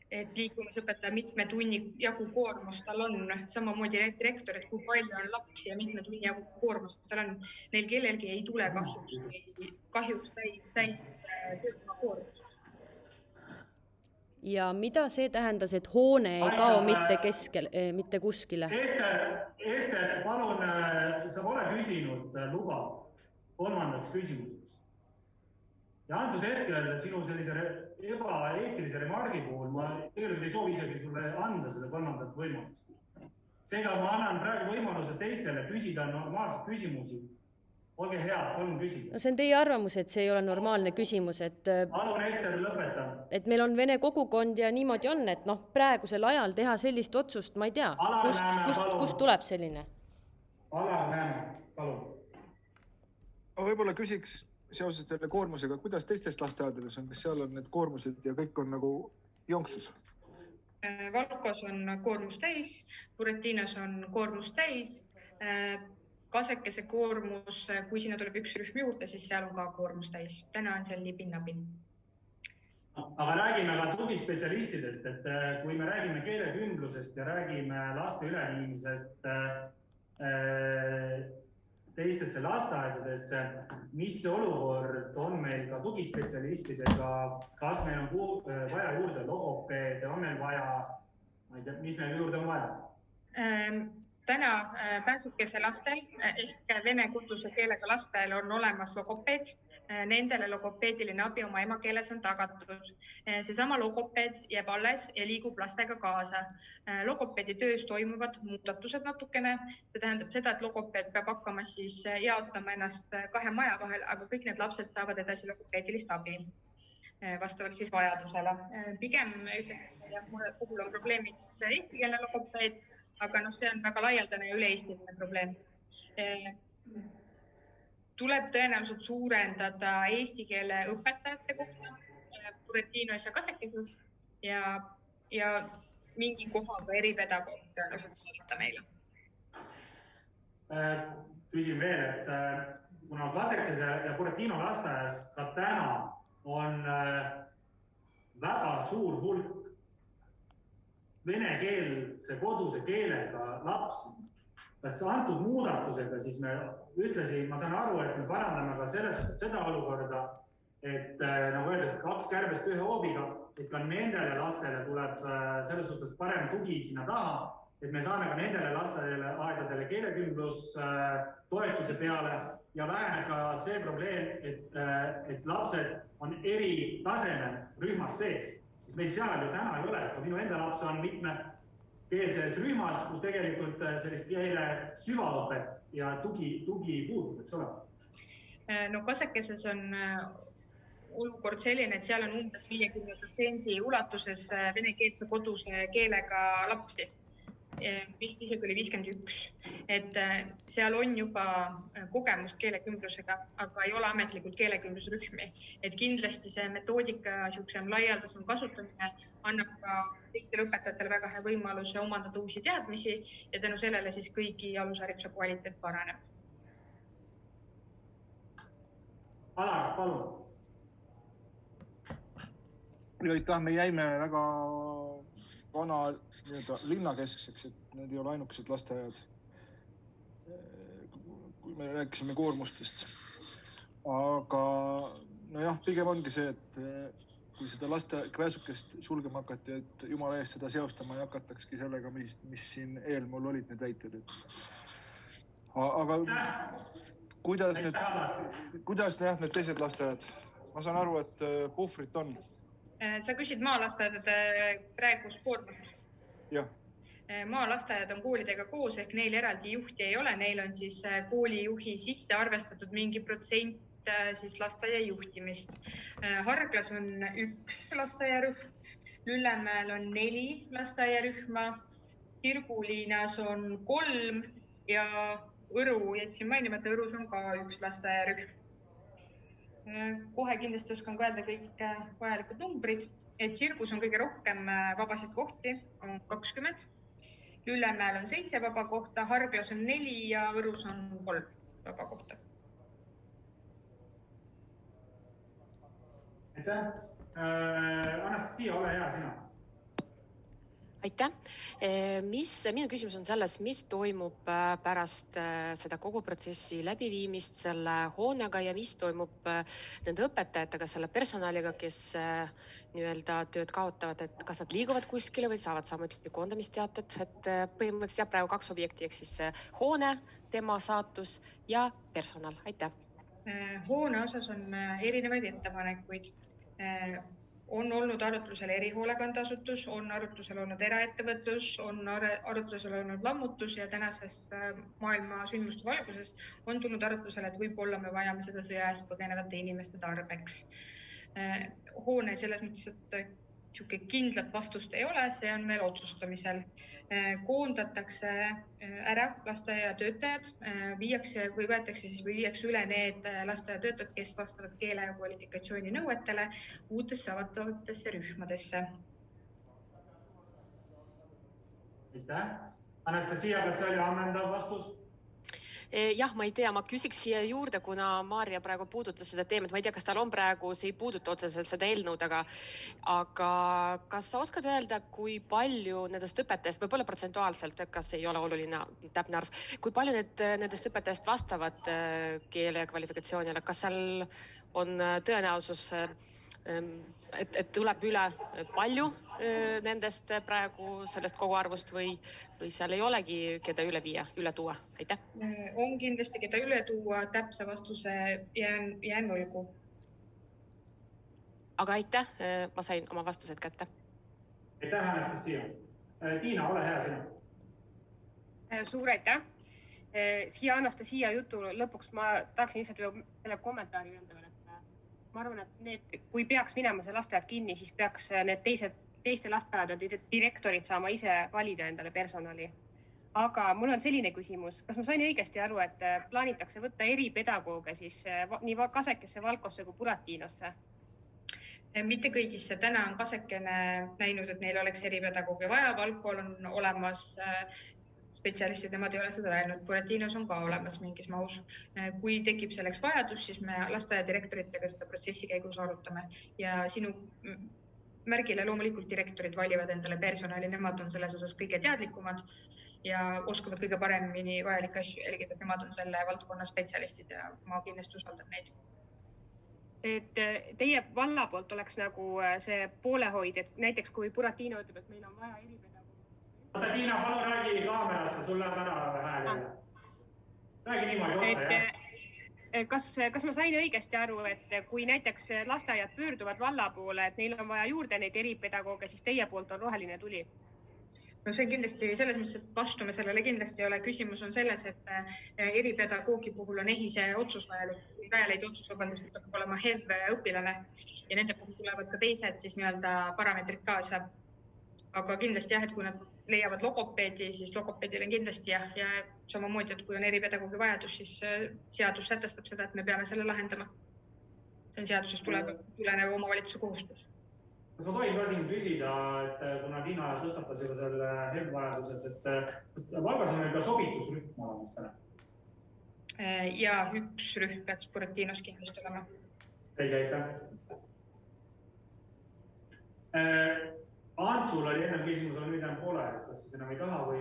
Et liikumisõpetaja mitme tunni jagu koormust tal on, samamoodi direktor, et kui palju on lapsi ja mitme tunni jagu koormust tal on. Neil kellelgi ei tule kahjuks täis töötama koormust. Ja mida see tähendas, et hoone ei kao mitte kuskile? Ester, palun, sa pole küsinud luba 3. küsimuseks. Ja antud hetkel sinu sellise ebaeetilise remargi puhul ma tegelikult ei soovi isegi sulle anda seda 3. võimalust. Seega ma annan praegu võimaluse teistele küsida normaalseid küsimusi. Olge hea, palun küsida. No see on teie arvamus, et see ei ole normaalne küsimus. Palun, Ester, lõpeta. Et meil on vene kogukond ja niimoodi on, et praegusel ajal teha sellist otsust, ma ei tea, kust tuleb selline? Alar näeme, palun. Ma võib-olla küsiks seoses selle koormusega, kuidas teistest lasteaedades on, kas seal on need koormused ja kõik on nagu jonksus? Valkos on koormus täis, Buretinos on koormus täis, Kasekese koormus, kui sinna tuleb üks rühm juurde, siis seal on ka koormus täis. Täna on seal nii pinnapinn. Aga räägime ka tugispetsialistidest, et kui me räägime keelekümblusest ja räägime laste üleviimisest teistesse lasteaedadesse, mis olukord on meil ka tugispetsialistidega, kas meil on vaja juurde logopeede, on meil vaja, ma ei tea, mis meil juurde on vaja? Täna pääsukese lastel ehk vene kurduse keelega lastel on olemas logopeed. Nendele logopeediline abi oma emakeeles on tagatud. Seesama logopeed jääb alles ja liigub lastega kaasa. Logopeedi töös toimuvad muudatused natukene. See tähendab seda, et logopeed peab hakkama siis jaotama ennast 2 maja vahel, aga kõik need lapsed saavad edasi logopeedilist abi vastavalt siis vajadusele. Pigem ütleks, et selle puhul on probleemiks eestikeelne logopeed, aga see on väga laialdane ja üle-eestiline probleem. Tuleb tõenäoliselt suurendada eesti keele õpetajate kohta Buretinos ja Kasekeses ja mingi kohaga eripedagoog tõenäoliselt saadata meile. Küsin veel, et kuna Kasekese ja Buretino lasteaias ka täna on väga suur hulk venekeelse koduse keelega lapsi. Kas antud muudatusega siis me ütlesin, ma saan aru, et me parandame ka selles suhtes seda olukorda, et nagu öeldes, 2 kärbest 1 hoobiga, et ka nendele lastele tuleb selles suhtes parem tugi sinna taha, et me saame ka nendele lasteaedadele keelekümblus toetuse peale ja väheneb ka see probleem, et lapsed on eri tasemel rühmas sees. Meil seal ju täna ei ole, et minu enda laps on mitmekeelses rühmas, kus tegelikult sellist keele süvaõpet ja tugi puudub, eks ole? Kasekeses on olukord selline, et seal on umbes 50% ulatuses venekeelse koduse keelega lapsi. Vist isegi oli 51. Et seal on juba kogemus keelekümblusega, aga ei ole ametlikult keelekümblusrühmi. Et kindlasti see metoodika laialdasem kasutamine annab ka teistele õpetajatele väga hea võimaluse omandada uusi teadmisi ja tänu sellele siis kõigi alushariduse kvaliteet paraneb. Alar, palun. Aitäh, me jäime väga vana linnakeskseks, et need ei ole ainukesed lasteajad, kui me rääkisime koormustest. Aga pigem ongi see, et kui seda pääsukest sulgema hakati, et jumala eest seda seostama ei hakatakski sellega, mis siin eelmul olid need väited. Aga kuidas need teised lasteajad? Ma saan aru, et puhvrit on. Sa küsid maalasteaedade praegust koormust? Jah. Maalasteajad on koolidega koos, ehk neil eraldi juhti ei ole. Neil on siis koolijuhi sisse arvestatud mingi protsent siis lasteaia juhtimist. Harglas on 1 lasteaiarühm, Lüllemäel on 4 lasteaiarühma, Kirguliinas on 3 ja Õru, jätsin mainimata, Õrus on ka 1 lasteaiarühm. Kohe kindlasti oskan öelda kõik vajalikud numbrid, et Sirgus on kõige rohkem vabasid kohti, on 20. Lüllemäel on 7 vaba kohta, Harglas on 4 ja Õrus on 3 vaba kohta. Aitäh. Anastasia, ole hea sina. Aitäh. Minu küsimus on selles, mis toimub pärast seda kogu protsessi läbiviimist selle hoonega ja mis toimub nende õpetajatega, selle personaliga, kes tööd kaotavad, et kas nad liiguvad kuskile või saavad samuti koondamisteated, et põhimõtteliselt jääb praegu 2 objekti, ehk siis hoone, tema saatus ja personal. Aitäh. Hoone osas on erinevaid ettepanekuid. On olnud arutlusel erihoolekandeasutus, on arutlusel olnud eraettevõtlus, on arutlusel olnud lammutus ja tänases maailma sündmuste valguses on tulnud arutlusel, et võib-olla me vajame seda sõja eest põgenevate inimeste tarbeks. Hoone selles mõttes, et kindlat vastust ei ole, see on meil otsustamisel. Koondatakse ära lasteaiatöötajad, viiakse üle need lasteaiatöötajad, kes vastavad keele ja kvalifikatsiooni nõuetele uutesse avatavatesse rühmadesse. Aitäh. Anastasia, kas see oli ammendav vastus? Jah, ma ei tea, ma küsiks siia juurde, kuna Maarja praegu puudutas seda teemat, ma ei tea, kas tal on praegu, see ei puuduta otseselt seda eelnõud, aga kas sa oskad öelda, kui palju nendest õpetajast, võib-olla protsentuaalselt, kas ei ole oluline täpne arv, kui palju nendest õpetajast vastavad keele ja kvalifikatsioonile, kas seal on tõenäosus, et tuleb üle palju nendest praegu sellest kogu arvust või seal ei olegi, keda üle tuua? Aitäh. On kindlasti, keda üle tuua, täpse vastuse jään võlgu. Aga aitäh, ma sain oma vastused kätte. Aitäh, Anastasia. Tiina, ole hea sinu. Suur aitäh. Siia Anastasia jutu lõpuks ma tahaksin lihtsalt selle kommentaari öelda veel, et ma arvan, et kui peaks minema see lasteaed kinni, siis peaks need teiste lasteaedade direktorid saama ise valida endale personali. Aga mul on selline küsimus, kas ma sain õigesti aru, et plaanitakse võtta eripedagooge siis nii Kasekesse, Valkosse kui Buratinosse? Mitte kõigisse. Täna on Kasekene näinud, et neil oleks eripedagooge vaja. Valkol on olemas spetsialistid, nemad ei ole seda öelnud. Buratinos on ka olemas mingis mahus. Kui tekib selleks vajadus, siis me lasteaia direktoritega seda protsessi käigus arutame. Ja sinu märgile loomulikult direktorid valivad endale personali, nemad on selles osas kõige teadlikumad ja oskavad kõige paremini vajalikke asju jälgida, et nemad on selle valdkonna spetsialistid ja ma kindlasti usaldan neid. Et teie valla poolt oleks nagu see poolehoid, et näiteks kui Buratino ütleb, et meil on vaja eripedagoogi. Oota, Tiina, palun räägi kaamerasse, sul läheb ära hääl. Räägi niimoodi otse, jah. Kas ma sain õigesti aru, et kui näiteks lasteaiad pöörduvad valla poole, et neil on vaja juurde neid eripedagooge, siis teie poolt on roheline tuli? No see on kindlasti selles mõttes, et vastume sellele kindlasti ei ole. Küsimus on selles, et eripedagoogi puhul on ehise otsus vajalik, väjaleid otsus, vabandust, et peab olema HEV õpilane ja nende puhul tulevad ka teised siis nii-öelda parameetrid kaasa. Aga kindlasti jah, et kui nad leiavad logopeedi, siis logopeedil on kindlasti jah. Ja samamoodi, et kui on eripedagoogi vajadus, siis seadus sätestab seda, et me peame selle lahendama. See on seadusest tulenev omavalitsuse kohustus. Kas ma tohin ka siin küsida, et kuna Tiina tõstatas juba selle HEV-vajadused, et kas Valgas on meil ka sobitusrühm olemas täna? Ja üks rühm peaks Buratinos kindlasti olema. Aitäh. Antsul oli enne küsimus, aga nüüd on poole, kas siis enam ei taha või?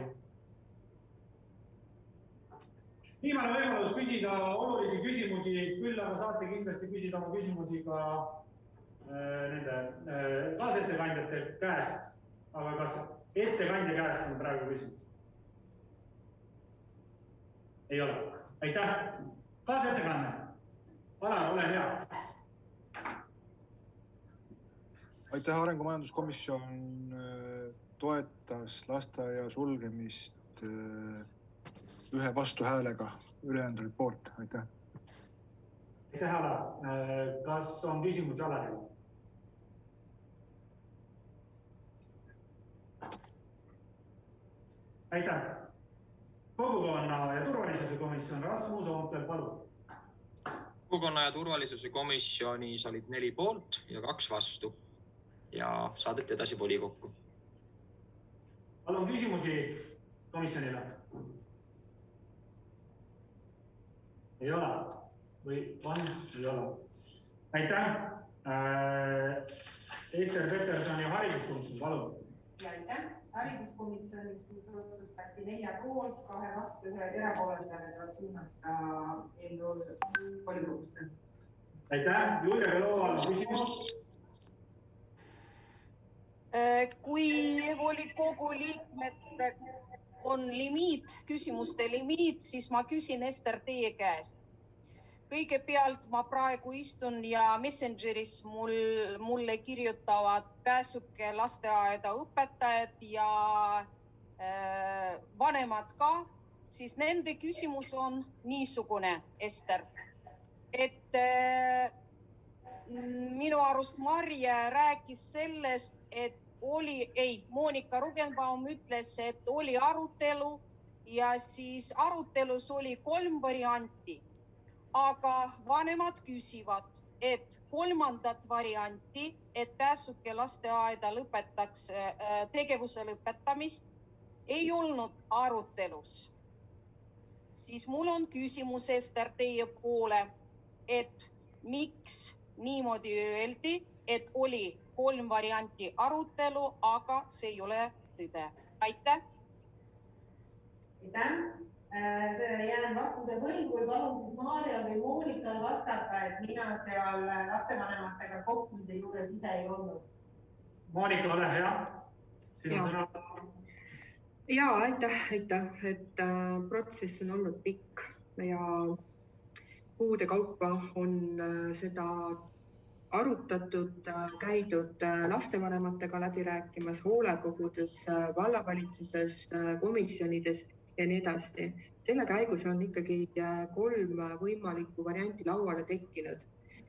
Viimane võimalus küsida olulisi küsimusi, küll aga saate kindlasti küsida oma küsimusi ka nende kaasettekandjate käest, aga kas ettekandja käest on praegu küsimus? Ei ole. Aitäh. Kaasettekanne. Alar, ole hea. Aitäh, Arengumajanduskomisjon toetas lasteaia sulgemist ühe vastuhäälega, ülejäänud olid poolt. Aitäh. Aitäh, Alar. Kas on küsimusi Alarile? Aitäh. Kogukonna ja turvalisuse komisjon Rasmus Oompel, palun. Kogukonna ja turvalisuse komisjonis olid 4 poolt ja 2 vastu ja saadeti edasi volikokku. Palun küsimusi komisjonile. Ei ole? Või on? Ei ole. Aitäh. Ester Peterson ja hariduskomisjon, palun. Ja aitäh. Hariduskomisjonis siis otsustati 4 poolt, 2 vastu, 1 erapooletele suunata eelnõu volikogusse. Aitäh. Julia Belova, küsimus. Kui volikogu liikmetel on limiit, küsimuste limiit, siis ma küsin Ester teie käest. Kõigepealt ma praegu istun ja Messengeris mulle kirjutavad Pääsuke lasteaeda õpetajad ja vanemad ka, siis nende küsimus on niisugune, Ester, et minu arust Marja rääkis sellest, et Monika Rugenbaum ütles, et oli arutelu ja siis arutelus oli 3 varianti. Aga vanemad küsivad, et 3. varianti, et Pääsuke lasteaeda lõpetaks tegevuse lõpetamist, ei olnud arutelus. siis mul on küsimus, Ester, teie poole, et miks niimoodi öeldi, et oli 3 varianti arutelu, aga see ei ole tõde. Aitäh. See jään vastuse võlgu ja palun siis Maarja või Moonikal vastata, et mina seal lastevanematega kohtumise juures ise ei olnud. Moonika, ole hea. Sinu sõna. Ja, aitäh. Et protsess on olnud pikk ja kuude kaupa on seda arutatud, käidud lastevanematega läbi rääkimas, hoolekogudes, vallavalitsuses, komisjonides ja nii edasi. Selle käigus on ikkagi 3 võimalikku varianti lauale tekkinud.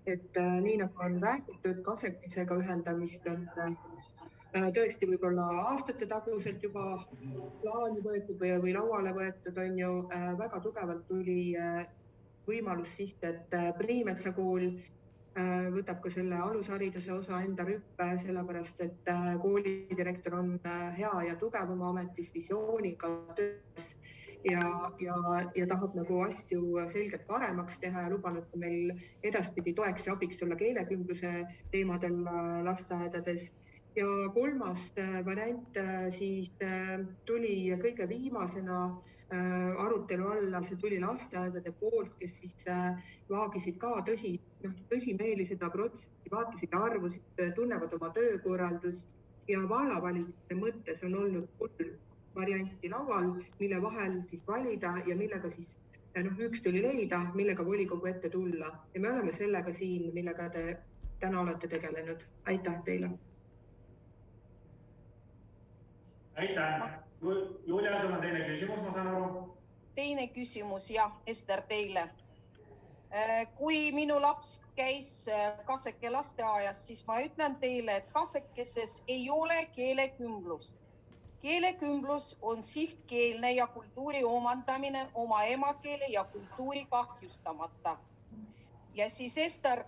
Et nii nagu on räägitud, kasekesega ühendamist on tõesti võib-olla aastate taguselt juba plaani võetud või lauale võetud, on ju väga tugevalt tuli võimalus sisse, et Priimetsa kool võtab ka selle alushariduse osa enda rüppe, sellepärast et koolidirektor on hea ja tugev oma ametis, visiooniga töös ja tahab nagu asju selgelt paremaks teha ja lubanud meil edaspidi toeks ja abiks olla keelekümbluse teemadel lasteaedades. Ja 3. variant siis tuli kõige viimasena arutelu alla, see tuli lasteaedade poolt, kes siis vaagisid ka tõsimeeli seda protsessi, vaatasid arvusid, tunnevad oma töökorraldust ja vallavalitsuse mõttes on olnud 3 varianti laual, mille vahel siis valida ja millega siis üks tuli leida, millega volikogu ette tulla. Ja me oleme sellega siin, millega te täna olete tegelenud. Aitäh teile! Aitäh! Julia, sul on teine küsimus, ma saan aru. Teine küsimus, jah, Ester, teile. Kui minu laps käis Kaseke lasteaias, siis ma ütlen teile, et Kasekeses ei ole keelekümblus. Keelekümblus on sihtkeelne ja kultuuri omandamine oma emakeele ja kultuuri kahjustamata. Ja siis, Ester,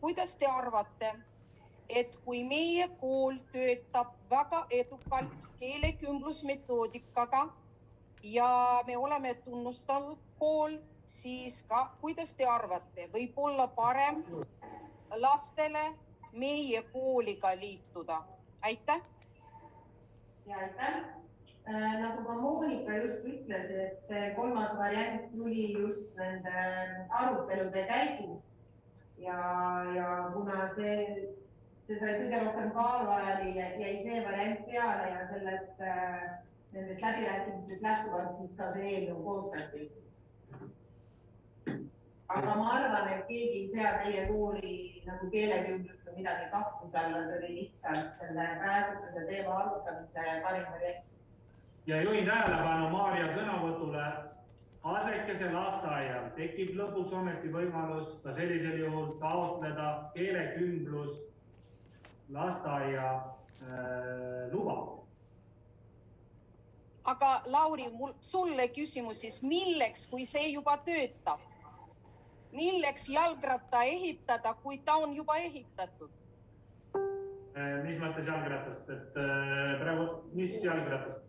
kuidas te arvate, et kui meie kool töötab väga edukalt keelekümblusmetoodikaga ja me oleme tunnustanud kool, siis ka, kuidas te arvate, võib olla parem lastele meie kooliga liituda? Aitäh! Ja aitäh! Nagu ka Moonika just ütles, et see 3. variant tuli just nende arutelude käigus ja kuna see sai kõige rohkem kaalu ajal, jäi see variant peale ja sellest nendest läbirääkimistest lähtuvalt siis ka see eelnõu koostati. Aga ma arvan, et keegi ei sea teie kooli nagu keelekümblust või midagi kahtluse alla, see oli lihtsalt selle pääsutuse teema arutamise parim variant. Ja juhin tähelepanu Maarja sõnavõtule. Kasekese lasteaial tekib lõpuks ometi võimalus ka sellisel juhul taotleda keelekümblus lasteaia luba. Aga Lauri, mul sulle küsimus siis, milleks, kui see juba töötab? Milleks jalgratta ehitada, kui ta on juba ehitatud? Mis mõttes jalgratast? Praegu, mis jalgratast?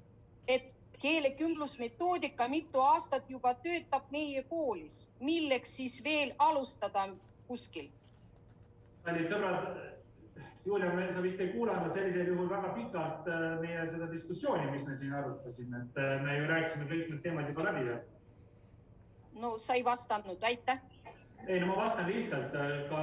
Et keelekümblusmetoodika mitu aastat juba töötab meie koolis. Milleks siis veel alustada kuskil? Kallid sõbrad, Julia, sa vist ei kuulanud sellisel juhul väga pikalt meie seda diskussiooni, mis me siin arutasime, et me ju rääkisime kõik need teemad juba läbi. No sa ei vastanud, aitäh. Ei, no ma vastan lihtsalt, ka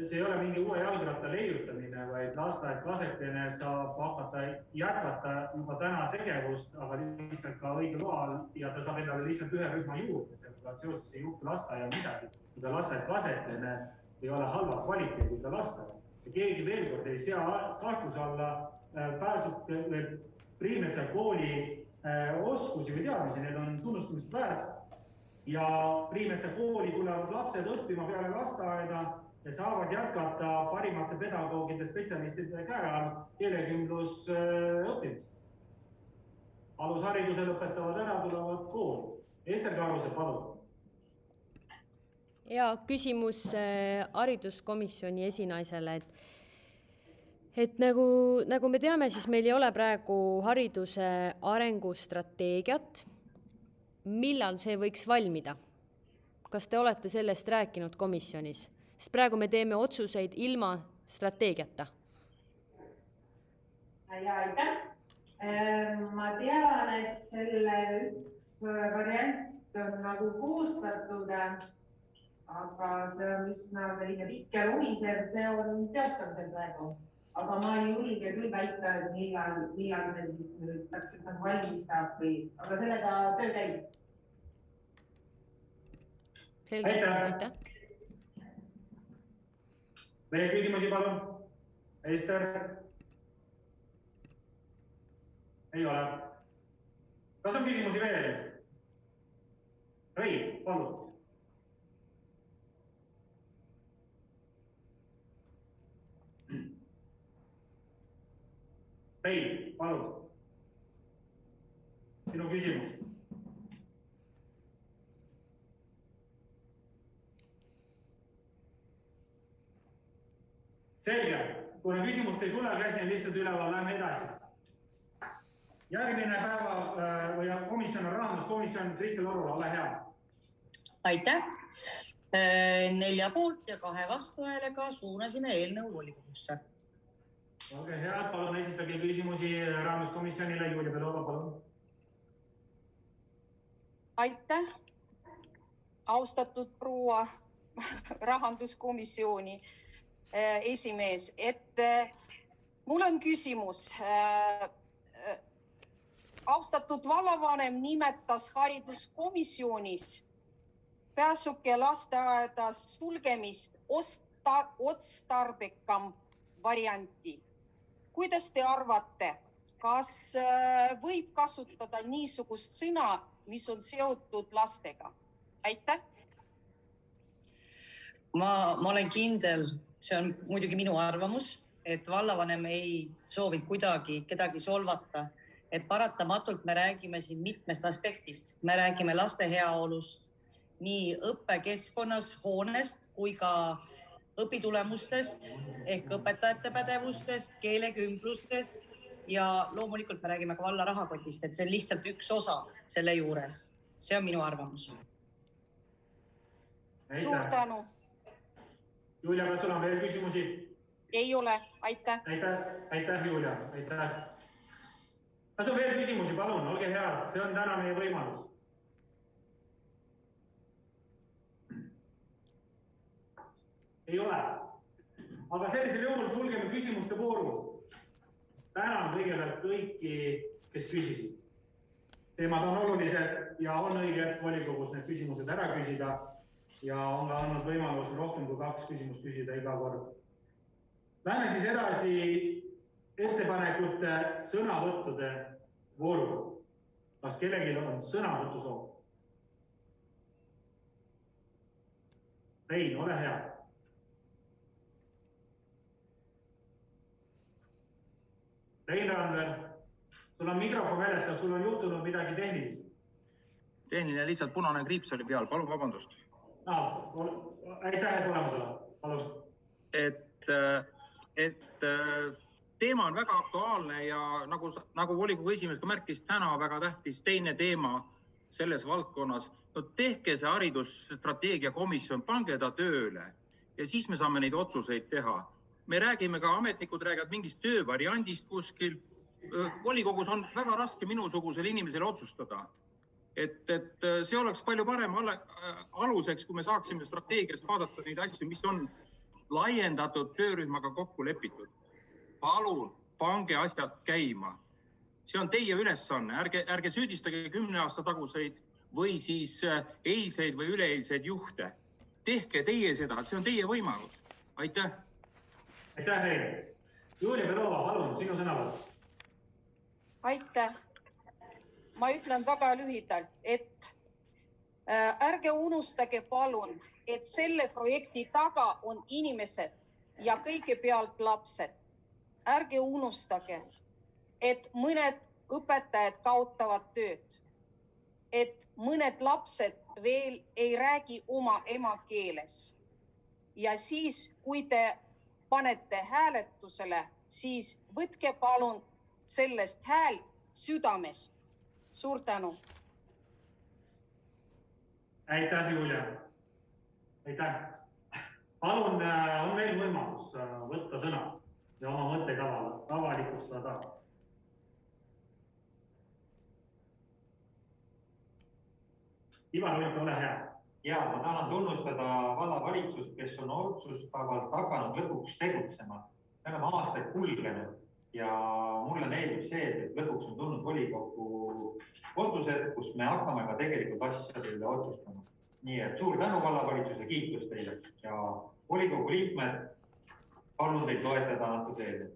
see ei ole mingi uue jalgratta leiutamine, vaid lasteaed Kasekene saab hakata jätkata juba täna tegevust, aga lihtsalt ka õige loal ja ta saab endale lihtsalt ühe rühma juurde, sellega seoses ei juhtu lasteaia midagi. Kui lasteaed Kasekene ei ole halva kvaliteediga lasteaed. Ja keegi veel kord ei sea kahtluse alla Priimetsa kooli oskusi või teadmisi, need on tunnustamist väärt. Ja Priimetsa kooli tulevad lapsed õppima peale lasteaeda ja saavad jätkata parimate pedagoogide spetsialistide käe all keelekümblus õppimist. Alushariduse lõpetavad ära, tulevad kooli. Ester Karuse, palun. Ja küsimus hariduskomisjoni esinaisele, et nagu me teame, siis meil ei ole praegu hariduse arengustrateegiat millal see võiks valmida? Kas te olete sellest rääkinud komisjonis? Sest praegu me teeme otsuseid ilma strateegiata. Ja aitäh. Ma tean, et selle üks variant on nagu koostatud, aga see on üsna selline pikk ja unisev, see on teostamisel praegu. Aga ma ei julge küll väita, et millal see siis nüüd täpselt valmis saab või, aga sellega töö käib. Aitäh. Veel küsimusi palun? Ester? Ei ole. Kas on küsimusi veel? Rõi, palun. Rõi, palun. Sinu küsimus. Selge. Kuna küsimust ei tule, käsin lihtsalt üleval, lähme edasi. Järgmine päeva või komisjon on rahanduskomisjon, Kristel Orula, ole hea. Aitäh. 4 poolt ja 2 vastuhäälega suunasime eelnõu volikogusse. Olge head, palun esitage küsimusi rahanduskomisjonile. Julia Belova, palun. Aitäh, austatud proua rahanduskomisjoni esimees, et mul on küsimus. Austatud vallavanem nimetas hariduskomisjonis Pääsuke lasteaeda sulgemist otstarbekam varianti. Kuidas te arvate, kas võib kasutada niisugust sõna, mis on seotud lastega? Aitäh! Ma olen kindel, see on muidugi minu arvamus, et vallavanem ei soovinud kuidagi kedagi solvata, et paratamatult me räägime siin mitmest aspektist. Me räägime laste heaolust, nii õppekeskkonnas, hoonest kui ka õpitulemustest ehk õpetajate pädevustest, keelekümblustest ja loomulikult me räägime ka valla rahakotist, et see on lihtsalt üks osa selle juures. See on minu arvamus. Suur tänu. Julia, kas sul on veel küsimusi? Ei ole, aitäh. Aitäh, Julia, aitäh. Kas on veel küsimusi, palun, olge head, see on täna meie võimalus. Ei ole. Aga sellisel juhul sulgeme küsimuste vooru. Tänan kõigepealt kõiki, kes küsisid. Teemad on olulised ja on õige volikogus need küsimused ära küsida ja on ka andnud võimalus rohkem kui 2 küsimust küsida iga kord. Lähme siis edasi ettepanekute sõnavõttude vooru. Kas kellelgi on sõnavõttu soov? Rein, ole hea. Rein Randver, sul on mikrofon väljas, kas sul on juhtunud midagi tehnilist? Tehniline lihtsalt punane kriips oli peal, palun vabandust. Aitäh, et olemas oled, palun. Et teema on väga aktuaalne ja nagu volikogu esimees ka märkis, täna väga tähtis teine teema selles valdkonnas. No tehke see haridusstrateegia komisjon, pange ta tööle ja siis me saame neid otsuseid teha. Me räägime ka, ametnikud räägivad mingist töövariandist kuskil. Volikogus on väga raske minusugusel inimesele otsustada. Et see oleks palju parem aluseks, kui me saaksime strateegiast vaadata neid asju, mis on laiendatud töörühmaga kokku lepitud. Palun, pange asjad käima. See on teie ülesanne. Ärge süüdistage 10 aasta taguseid või siis eilseid või üleeilseid juhte. Tehke teie seda, see on teie võimalus. Aitäh! Aitäh, Rein. Julia Belova, palun, sinu sõnavõtt. Aitäh. Ma ütlen väga lühidalt, et ärge unustage palun, et selle projekti taga on inimesed ja kõigepealt lapsed. Ärge unustage, et mõned õpetajad kaotavad tööd, et mõned lapsed veel ei räägi oma emakeeles. Ja siis, kui te panete hääletusele, siis võtke palun sellest hääl südamest. Suur tänu. Aitäh, Julia. Aitäh. Palun, on meil võimalus võtta sõna ja oma mõtteid avalikustada. Ivar Unt, ole hea. Ja ma tahan tunnustada vallavalitsust, kes on otsustavalt hakanud lõpuks tegutsema. Me oleme aastaid kulgenud ja mulle meeldib see, et lõpuks on tulnud volikokku otsused, kus me hakkame ka tegelikult asjade üle otsustama. Nii et suur tänu vallavalitsuse, kiitus teile ja volikogu liikmed, palun teid toetada antud eelnõu.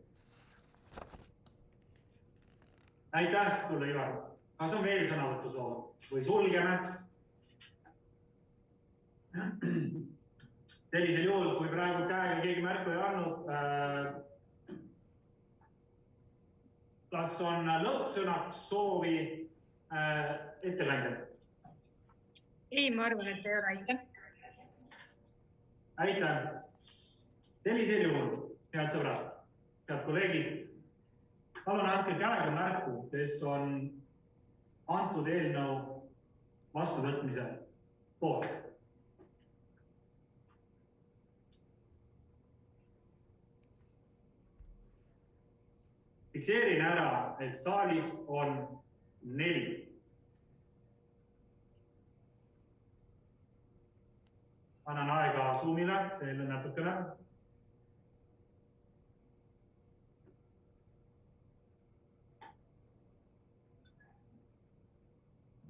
Aitäh sulle, Ivar. Kas on veel sõnavõttu soov või sulgeme? Sellisel juhul, kui praegu käega keegi märku ei andnud, kas on lõppsõnaks soovi ettekandjat? Ei, ma arvan, et ei ole. Aitäh. Aitäh. Sellisel juhul, head sõbrad, head kolleegid, palun andke käega märku, kes on antud eelnõu vastuvõtmise poolt. Fikseerin ära, et saalis on 4. Annan aega Zoomile, teile natukene.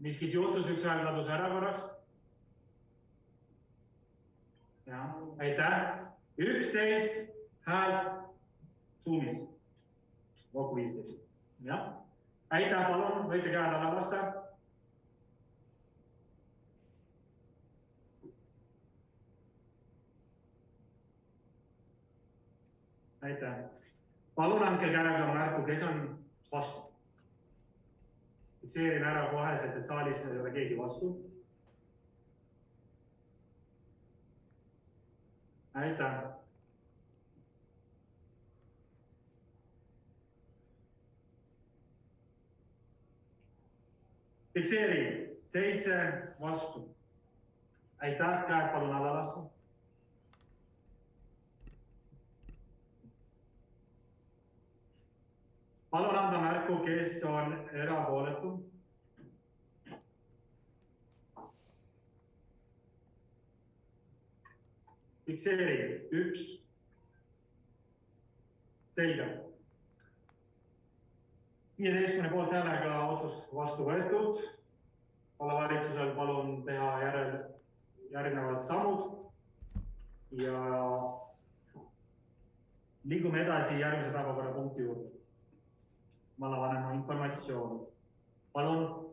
Miskit juhtus, üks hääl kadus ära korraks. Ja, aitäh. 11 häält Zoomis. Kokku 15. Ja. Aitäh, palun, võite käed alla lasta. Aitäh. Palun andke käega märku, kes on vastu. Fikseerin ära koheselt, et saalis ei ole keegi vastu. Aitäh. Fikseerin 7 vastu. Aitäh, käed palun alla lasta. Palun anda märku, kes on erapooletu. Fikseerin 1. Selge. 15 poolt häälega otsus vastu võetud. Vallavalitsusel palun teha järgnevad sammud ja liigume edasi järgmise päevakorrapunkti juurde. Vallavanema informatsioon. Palun